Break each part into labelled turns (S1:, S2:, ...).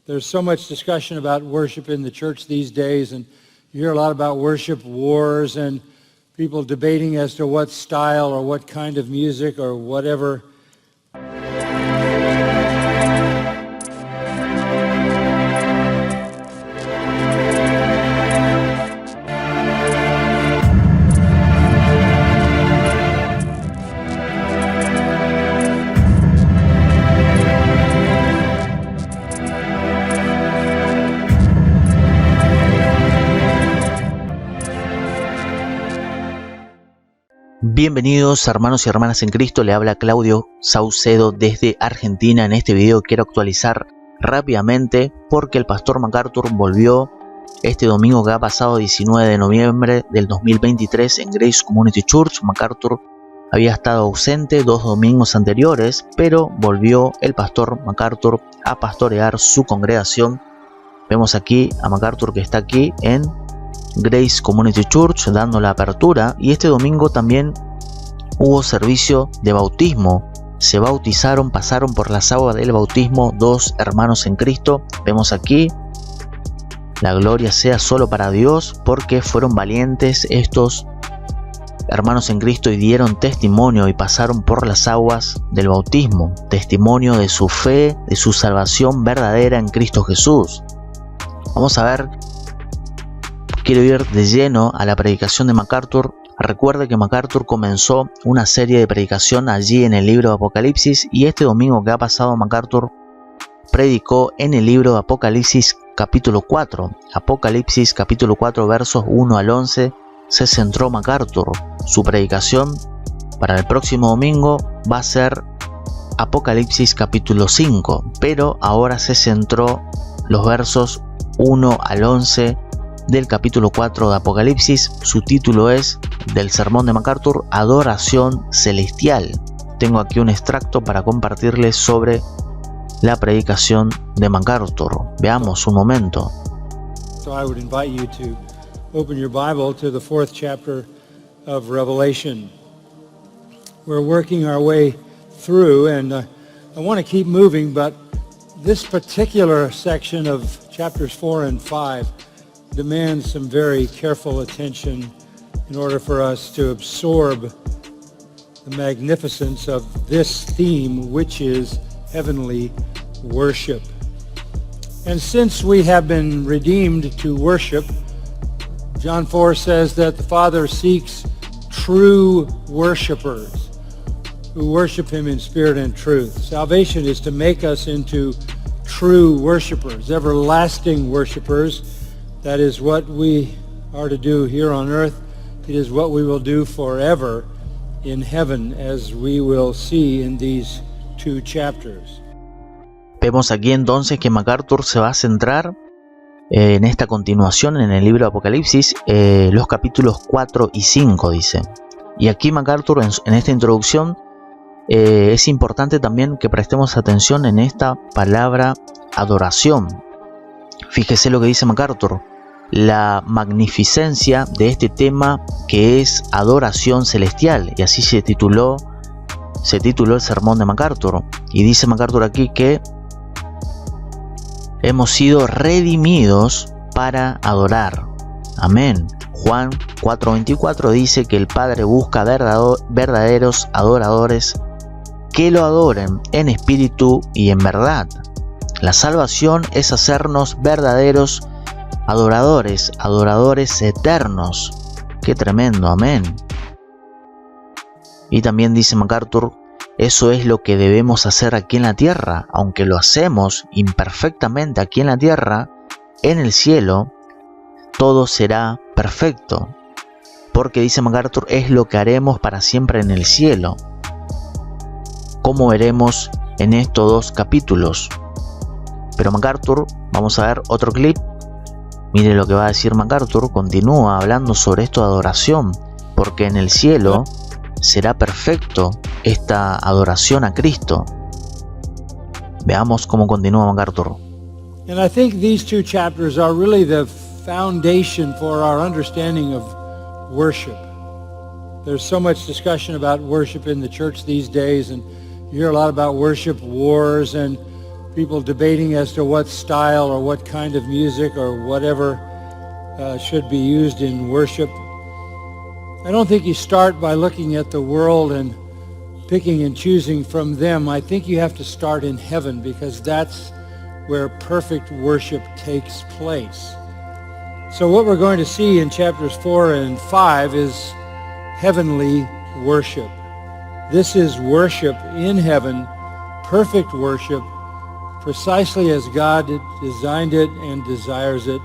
S1: There's so much discussion about worship in the church these days, and you hear a lot about worship wars and people debating as to what style or what kind of music or whatever.
S2: Bienvenidos hermanos y hermanas en Cristo, le habla Claudio Saucedo desde Argentina. En este video quiero actualizar rápidamente porque el pastor MacArthur volvió este domingo que ha pasado 19 de noviembre del 2023 en Grace Community Church. MacArthur había estado ausente 2 domingos anteriores, pero volvió el pastor MacArthur a pastorear su congregación. Vemos aquí a MacArthur que está aquí en Grace Community Church dando la apertura, y este domingo también hubo servicio de bautismo. Se bautizaron, pasaron por las aguas del bautismo 2 hermanos en Cristo. Vemos aquí, la gloria sea solo para Dios, porque fueron valientes estos hermanos en Cristo y dieron testimonio y pasaron por las aguas del bautismo, testimonio de su fe, de su salvación verdadera en Cristo Jesús. Vamos a ver. Quiero ir de lleno a la predicación de MacArthur. Recuerde que MacArthur comenzó una serie de predicación allí en el libro de Apocalipsis, y este domingo que ha pasado MacArthur predicó en el libro de Apocalipsis capítulo 4. Apocalipsis capítulo 4 versos 1 al 11 se centró MacArthur. Su predicación para el próximo domingo va a ser Apocalipsis capítulo 5, pero ahora se centró los versos 1 al 11 del capítulo 4 de Apocalipsis. Su título es, del sermón de MacArthur, Adoración Celestial. Tengo aquí un extracto para compartirles sobre la predicación de MacArthur. Veamos un momento.
S1: So I would invite you to open your Bible to the 4th chapter of Revelation. We're working our way through, and I want to keep moving, but this particular section of chapters 4 and 5 demands some very careful attention in order for us to absorb the magnificence of this theme, which is heavenly worship. And since we have been redeemed to worship, John 4 says that the Father seeks true worshipers who worship him in spirit and truth. Salvation is to make us into true worshipers, everlasting worshipers. That is what we are to do here on earth. It is what we will do forever in heaven, as we will see in these 2 chapters.
S2: Vemos aquí entonces que MacArthur se va a centrar en esta continuación en el libro de Apocalipsis, los capítulos 4 y 5 dice. Y aquí MacArthur en esta introducción es importante también que prestemos atención en esta palabra adoración. Fíjese lo que dice MacArthur. La magnificencia de este tema que es adoración celestial, y así se tituló el sermón de MacArthur. Y dice MacArthur aquí que hemos sido redimidos para adorar. Amén. Juan 4:24 dice que el Padre busca verdaderos adoradores que lo adoren en espíritu y en verdad. La salvación es hacernos verdaderos adoradores eternos. Qué tremendo, amén. Y también dice MacArthur, eso es lo que debemos hacer aquí en la tierra. Aunque lo hacemos imperfectamente aquí en la tierra, en el cielo todo será perfecto, porque dice MacArthur, es lo que haremos para siempre en el cielo, como veremos en estos 2 capítulos. Pero MacArthur, vamos a ver otro clip. Mire lo que va a decir MacArthur. Continúa hablando sobre esto de adoración, porque en el cielo será perfecto esta adoración a Cristo. Veamos cómo continúa MacArthur.
S1: And I think these 2 chapters are really the foundation for our understanding of worship. There's so much discussion about worship in the church these days, and you hear a lot about worship wars and people debating as to what style or what kind of music or whatever should be used in worship. I don't think you start by looking at the world and picking and choosing from them. I think you have to start in heaven, because that's where perfect worship takes place. So what we're going to see in chapters 4 and 5 is heavenly worship. This is worship in heaven, perfect worship, precisely as God designed it and desires it,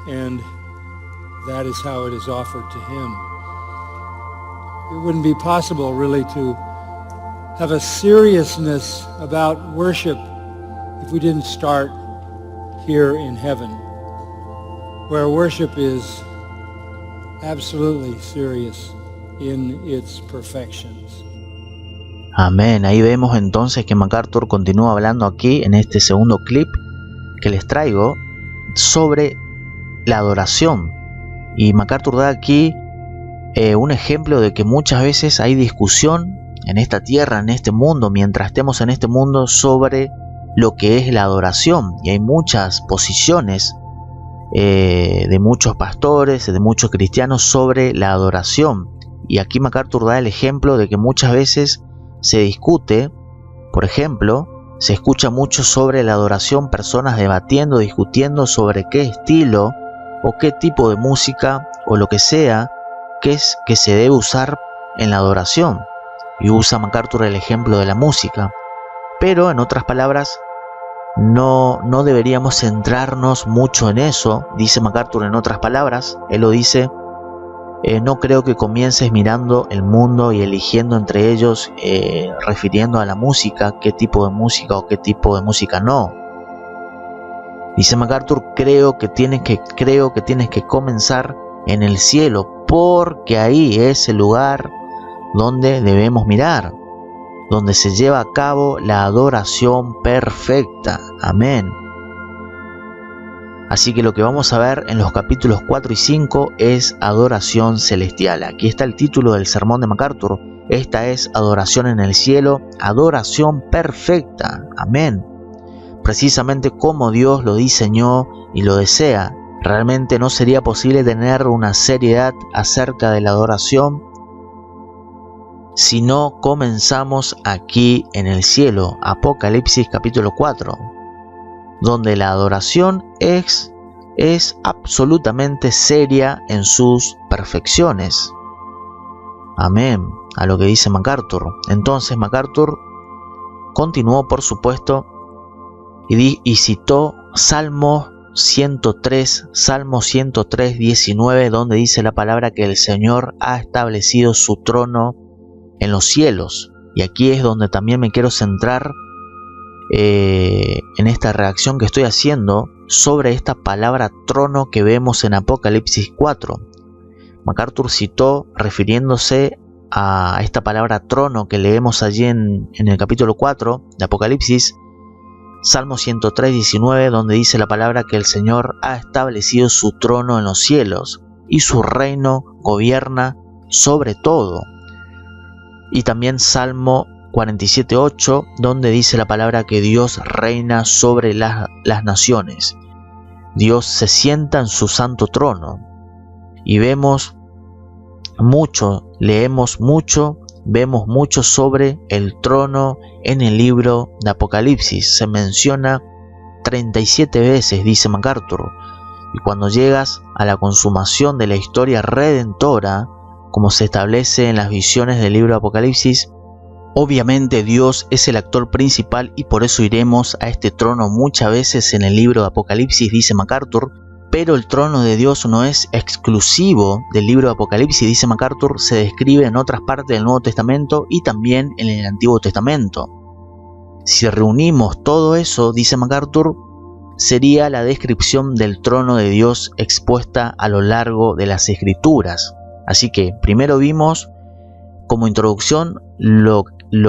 S1: and that is how it is offered to him. It wouldn't be possible really to have a seriousness about worship if we didn't start here in heaven, where worship is absolutely serious in its perfections.
S2: Amén. Ahí vemos entonces que MacArthur continúa hablando aquí en este segundo clip que les traigo sobre la adoración. Y MacArthur da aquí un ejemplo de que muchas veces hay discusión en esta tierra, en este mundo, mientras estemos en este mundo, sobre lo que es la adoración. Y hay muchas posiciones de muchos pastores, de muchos cristianos sobre la adoración. Y aquí MacArthur da el ejemplo de que muchas veces se discute, por ejemplo, se escucha mucho sobre la adoración, personas debatiendo, discutiendo sobre qué estilo o qué tipo de música o lo que sea que se debe usar en la adoración. Y usa MacArthur el ejemplo de la música. Pero en otras palabras, no deberíamos centrarnos mucho en eso, dice MacArthur en otras palabras. Él lo dice: no creo que comiences mirando el mundo y eligiendo entre ellos, refiriendo a la música, qué tipo de música o qué tipo de música no. Dice MacArthur: creo que tienes que comenzar en el cielo, porque ahí es el lugar donde debemos mirar, donde se lleva a cabo la adoración perfecta. Amén. Así que lo que vamos a ver en los capítulos 4 y 5 es adoración celestial. Aquí está el título del sermón de MacArthur. Esta es adoración en el cielo, adoración perfecta. Amén. Precisamente como Dios lo diseñó y lo desea. Realmente no sería posible tener una seriedad acerca de la adoración si no comenzamos aquí en el cielo. Apocalipsis capítulo 4. Donde la adoración es absolutamente seria en sus perfecciones. Amén, a lo que dice MacArthur. Entonces MacArthur continuó, por supuesto, y citó Salmo 103, 19, donde dice la palabra que el Señor ha establecido su trono en los cielos. Y aquí es donde también me quiero centrar en esta reacción que estoy haciendo sobre esta palabra trono que vemos en Apocalipsis 4. MacArthur citó, refiriéndose a esta palabra trono que leemos allí en el capítulo 4 de Apocalipsis, Salmo 103, 19, donde dice la palabra que el Señor ha establecido su trono en los cielos y su reino gobierna sobre todo. Y también Salmo 47:8, donde dice la palabra que Dios reina sobre las naciones. Dios se sienta en su santo trono. Y vemos mucho, leemos mucho, vemos mucho sobre el trono en el libro de Apocalipsis. Se menciona 37 veces, dice MacArthur. Y cuando llegas a la consumación de la historia redentora, como se establece en las visiones del libro de Apocalipsis, obviamente Dios es el actor principal y por eso iremos a este trono muchas veces en el libro de Apocalipsis, dice MacArthur. Pero el trono de Dios no es exclusivo del libro de Apocalipsis, dice MacArthur, se describe en otras partes del Nuevo Testamento y también en el Antiguo Testamento. Si reunimos todo eso, dice MacArthur, sería la descripción del trono de Dios expuesta a lo largo de las Escrituras. Así que primero vimos como introducción lo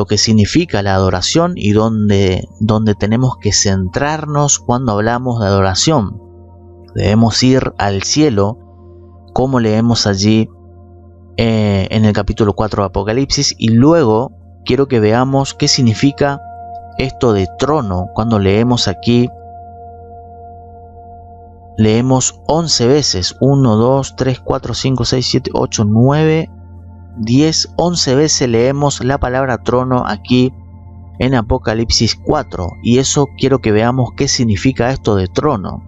S2: que significa la adoración y dónde tenemos que centrarnos cuando hablamos de adoración. Debemos ir al cielo, como leemos allí en el capítulo 4 de Apocalipsis, y luego quiero que veamos qué significa esto de trono cuando leemos aquí? Leemos 11 veces, 1, 2, 3, 4, 5, 6, 7, 8, 9, 10, 11 veces leemos la palabra trono aquí en Apocalipsis 4. Y eso quiero que veamos qué significa esto de trono.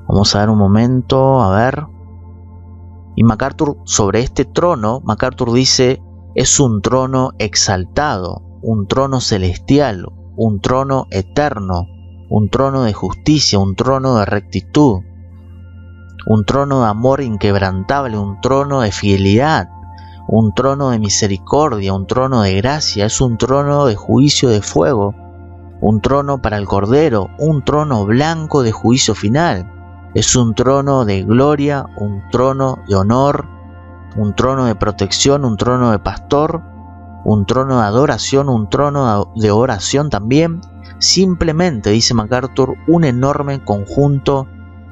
S2: Vamos a ver un momento, a ver. Y MacArthur, sobre este trono, MacArthur dice, es un trono exaltado, un trono celestial, un trono eterno, un trono de justicia, un trono de rectitud, un trono de amor inquebrantable, un trono de fidelidad, un trono de misericordia, un trono de gracia, es un trono de juicio de fuego, un trono para el Cordero, un trono blanco de juicio final, es un trono de gloria, un trono de honor, un trono de protección, un trono de pastor, un trono de adoración, un trono de oración también. Simplemente, dice MacArthur, un enorme conjunto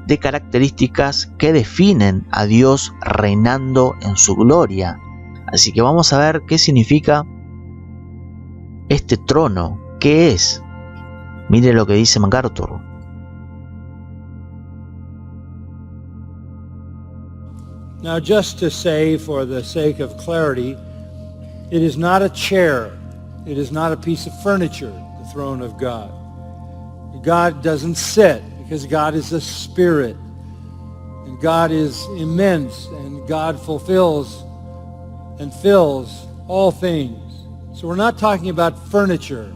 S2: de características que definen a Dios reinando en su gloria. Así que vamos a ver qué significa este trono, qué es. Mire lo que dice MacArthur.
S1: Now, just to say, for the sake of clarity, it is not a chair. It is not a piece of furniture, the throne of God. God doesn't sit because God is a spirit. And God is immense, and God fulfills and fills all things. So we're not talking about furniture.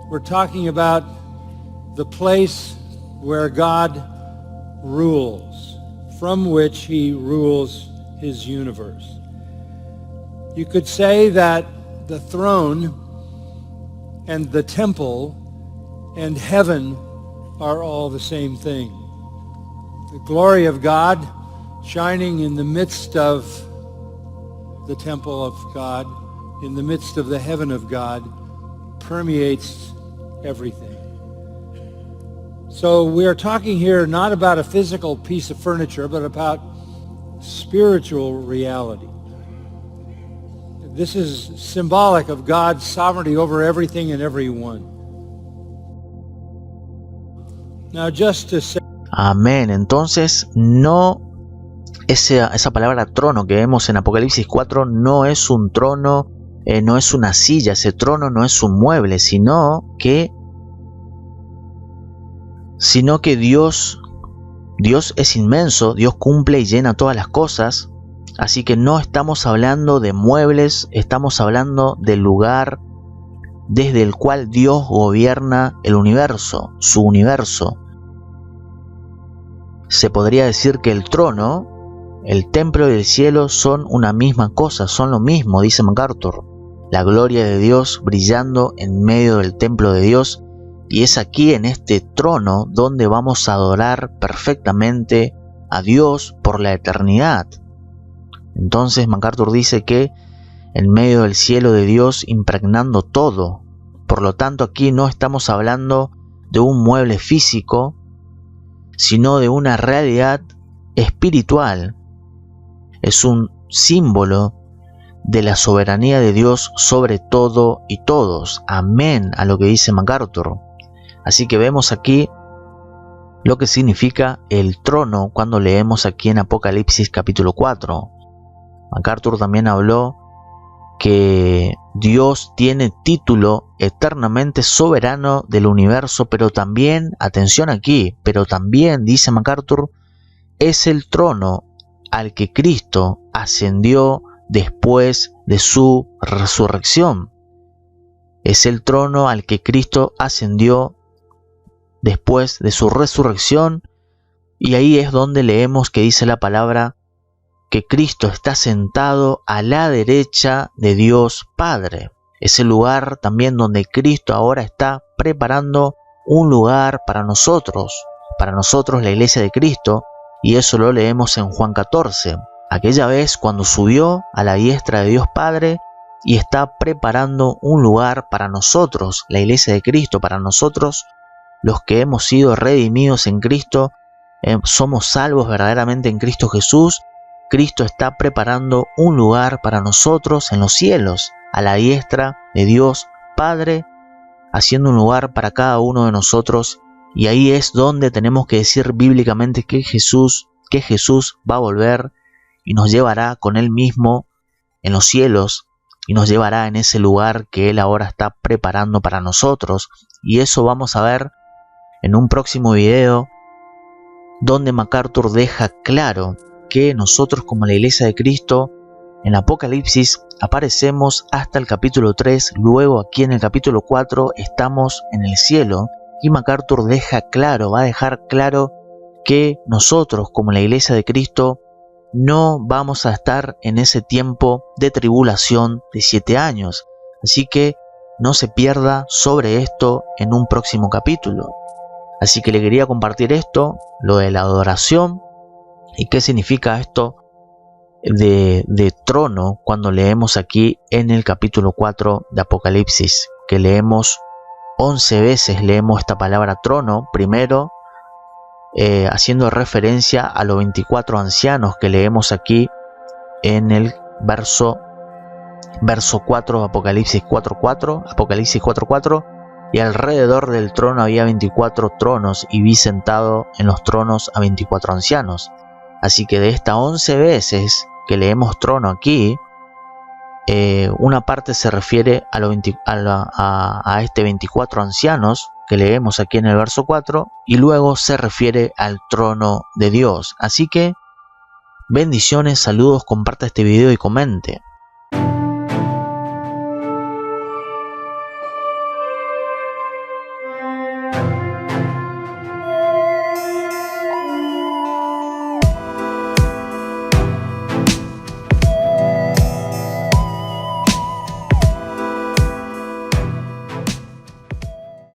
S1: We're talking about the place where God rules, from which he rules his universe. You could say that the throne and the temple and heaven are all the same thing. The glory of God shining in the midst of the temple of God, in the midst of the heaven of God, permeates everything. So we are talking here not about a physical piece of furniture, but about spiritual reality. This is symbolic of God's sovereignty over everything and everyone. Now, just to say...
S2: Amén. Entonces, no esa palabra trono que vemos en Apocalipsis 4 no es un trono, no es una silla, ese trono no es un mueble, sino que Dios es inmenso, Dios cumple y llena todas las cosas, así que no estamos hablando de muebles, estamos hablando del lugar desde el cual Dios gobierna el universo, su universo. Se podría decir que el trono, el templo y el cielo son una misma cosa, son lo mismo, dice MacArthur. La gloria de Dios brillando en medio del templo de Dios, y es aquí en este trono donde vamos a adorar perfectamente a Dios por la eternidad. Entonces MacArthur dice que en medio del cielo de Dios impregnando todo. Por lo tanto, aquí no estamos hablando de un mueble físico, sino de una realidad espiritual. Es un símbolo de la soberanía de Dios sobre todo y todos. Amén a lo que dice MacArthur. Así que vemos aquí lo que significa el trono cuando leemos aquí en Apocalipsis capítulo 4. MacArthur también habló que Dios tiene título eternamente soberano del universo, pero también, atención aquí, pero también, dice MacArthur, es el trono al que Cristo ascendió después de su resurrección. Es el trono al que Cristo ascendió después de su resurrección, y ahí es donde leemos que dice la palabra que Cristo está sentado a la derecha de Dios Padre. Es el lugar también donde Cristo ahora está preparando un lugar para nosotros la iglesia de Cristo, y eso lo leemos en Juan 14. Aquella vez cuando subió a la diestra de Dios Padre y está preparando un lugar para nosotros, la iglesia de Cristo, para nosotros los que hemos sido redimidos en Cristo, somos salvos verdaderamente en Cristo Jesús. Cristo está preparando un lugar para nosotros en los cielos, a la diestra de Dios Padre, haciendo un lugar para cada uno de nosotros, y ahí es donde tenemos que decir bíblicamente que Jesús va a volver y nos llevará con Él mismo en los cielos y nos llevará en ese lugar que Él ahora está preparando para nosotros. Y eso vamos a ver en un próximo video, donde MacArthur deja claro que nosotros como la Iglesia de Cristo en Apocalipsis aparecemos hasta el capítulo 3, luego aquí en el capítulo 4 estamos en el cielo, y MacArthur va a dejar claro que nosotros como la Iglesia de Cristo no vamos a estar en ese tiempo de tribulación de 7 años. Así que no se pierda sobre esto en un próximo capítulo. Así que le quería compartir esto, lo de la adoración y qué significa esto de trono cuando leemos aquí en el capítulo 4 de Apocalipsis, que leemos 11 veces, leemos esta palabra trono, primero haciendo referencia a los 24 ancianos que leemos aquí en el verso 4 de Apocalipsis 4.4, y alrededor del trono había 24 tronos, y vi sentado en los tronos a 24 ancianos. Así que de estas 11 veces que leemos trono aquí, una parte se refiere a este 24 ancianos que leemos aquí en el verso 4, y luego se refiere al trono de Dios. Así que bendiciones, saludos, comparta este video y comente.